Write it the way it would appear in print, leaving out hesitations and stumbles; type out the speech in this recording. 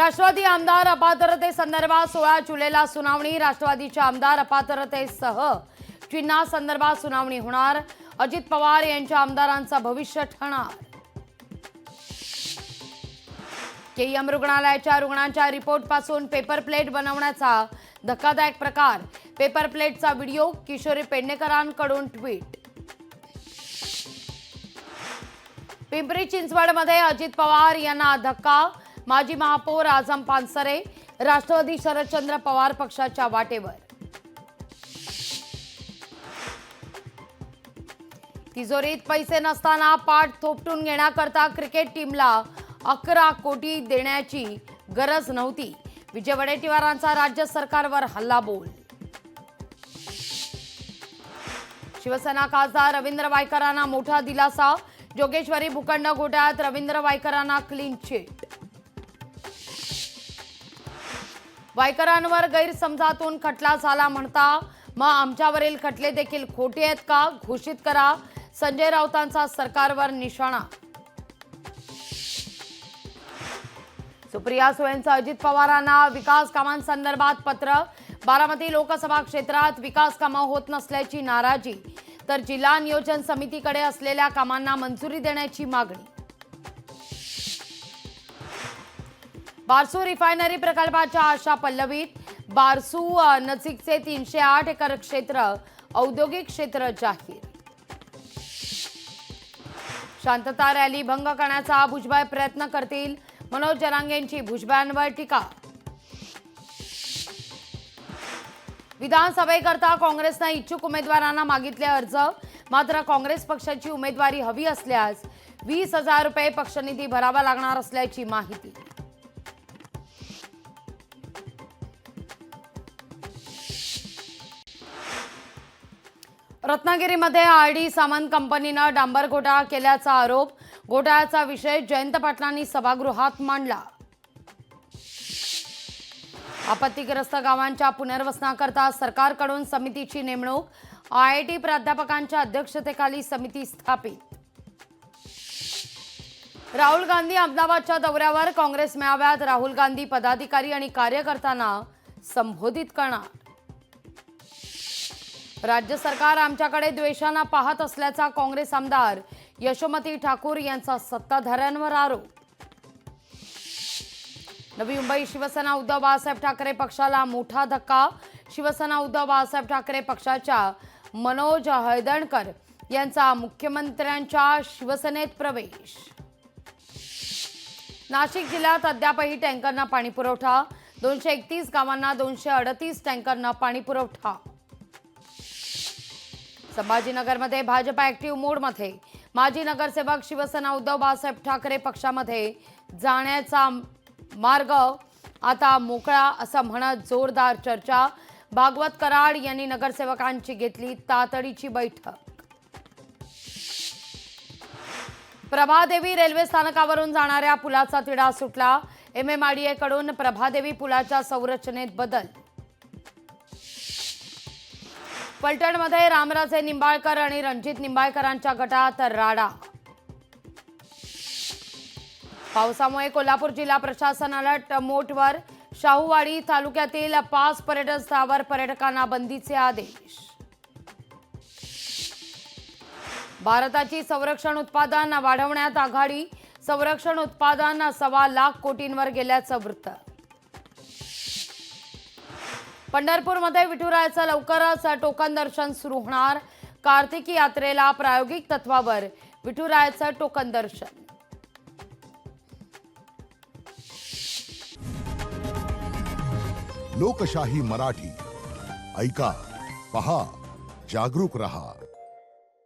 राष्ट्रवादी आमदार अपात्रतेसंदर्भात 16 जुलैला सुनावणी। राष्ट्रवादीच्या आमदार अपात्रतेसह चिन्हासंदर्भात सुनावणी होणार। अजित पवार यांच्या आमदारांचं भविष्य ठरणार। केईएम रुग्णालयाच्या रुग्णांच्या रिपोर्टपासून पेपर प्लेट बनवण्याचा धक्कादायक प्रकार। पेपर प्लेटचा व्हिडिओ किशोरी पेडणेकरांकडून ट्विट। पिंपरी चिंचवडमध्ये अजित पवार यांना धक्का। माजी महापौर आझम पानसरे राष्ट्रवादी शरदचंद्र पवार पक्षाच्या वाटेवर। तिजोरीत पैसे नसताना पाठ थोपटून घेण्याकरता क्रिकेट टीमला 11 कोटी देण्याची गरज नव्हती। विजय वडेट्टीवारांचा राज्य सरकारवर हल्लाबोल। शिवसेना खासदार रवींद्र वायकरांना मोठा दिलासा। जोगेश्वरी भूखंड घोटाळ्यात रवींद्र वायकरांना क्लीन चिट। वायकरांवर गैरसमजातून खटला झाला म्हणता मग आमच्यावरील खटले देखील खोटे आहेत का, घोषित करा। संजय राऊतांचा सरकारवर निशाणा। सुप्रिया सुळेंचं अजित पवारांना विकास कामांसंदर्भात पत्र। बारामती लोकसभा क्षेत्रात विकास कामं होत नसल्याची नाराजी, तर जिल्हा नियोजन समितीकडे असलेल्या कामांना मंजुरी देण्याची मागणी। बारसू रिफायनरी प्रकल्पाच्या आशा पल्लवीत। बारसू नजीकचे 308 एकर क्षेत्र औद्योगिक क्षेत्र जाहीर। शांतता रॅली भंग करण्याचा भुजबळ प्रयत्न करतील, मनोज जरांगेंची भुजबळांवर टीका। विधानसभेकरता काँग्रेसनं इच्छुक उमेदवारांना मागितले अर्ज, मात्र काँग्रेस पक्षाची उमेदवारी हवी असल्यास 20,000 रुपये पक्षनिधी भरावा लागणार असल्याची माहिती। रत्नागिरीमध्ये आरडी सामंत कंपनीनं डांबर घोटाळा केल्याचा आरोप। घोटाळ्याचा विषय जयंत पाटलांनी सभागृहात मांडला। आपत्तीग्रस्त गावांच्या पुनर्वसनाकरता सरकारकडून समितीची नेमणूक। आयआयटी प्राध्यापकांच्या अध्यक्षतेखाली समिती स्थापित। राहुल गांधी अहमदाबादच्या दौऱ्यावर। काँग्रेस मेळाव्यात राहुल गांधी पदाधिकारी आणि कार्यकर्त्यांना संबोधित करणार। राज्य सरकार आमच्याकडे द्वेषानं पाहत असल्याचा काँग्रेस आमदार यशोमती ठाकूर यांचा सत्ताधाऱ्यांवर आरोप। नवी मुंबई शिवसेना उद्धव बाळासाहेब ठाकरे पक्षाला मोठा धक्का। शिवसेना उद्धव बाळासाहेब ठाकरे पक्षाच्या मनोज हळदणकर यांचा मुख्यमंत्र्यांच्या शिवसेनेत प्रवेश। नाशिक जिल्ह्यात अद्यापही टँकरना पाणी पुरवठा। 231 गावांना 238 टँकरना पाणी पुरवठा। संभाजीनगरमध्ये भाजप ऍक्टिव्ह मोडमध्ये। माजी नगरसेवक शिवसेना उद्धव बाळासाहेब ठाकरे पक्षामध्ये जाण्याचा मार्ग आता मोकळा असं म्हणत जोरदार चर्चा। भागवत कराड यांनी नगरसेवकांची घेतली तातडीची बैठक। प्रभादेवी रेल्वे स्थानकावरून जाणाऱ्या पुलाचा तिढा सुटला। MMRDA कडून प्रभादेवी पुलाच्या संरचनेत बदल। फलटणमध्ये रामराजे निंबाळकर आणि रणजित निंबाळकरांच्या गटात राडा। पावसामुळे कोल्हापूर जिल्हा प्रशासन अलर्ट मोडवर। शाहूवाडी तालुक्यातील 5 पर्यटन स्थळावर पर्यटकांना बंदीचे आदेश। भारताची संरक्षण उत्पादन वाढवण्यात आघाडी। संरक्षण उत्पादन 1.25 लाख कोटींवर गेल्याचं वृत्त। पंढरपूरमध्ये विठुरायाचं लवकरच टोकन दर्शन सुरू होणार। कार्तिकी यात्रेला प्रायोगिक तत्वावर विठुरायाचं टोकन दर्शन। लोकशाही मराठी ऐका, पहा, जागरूक रहा।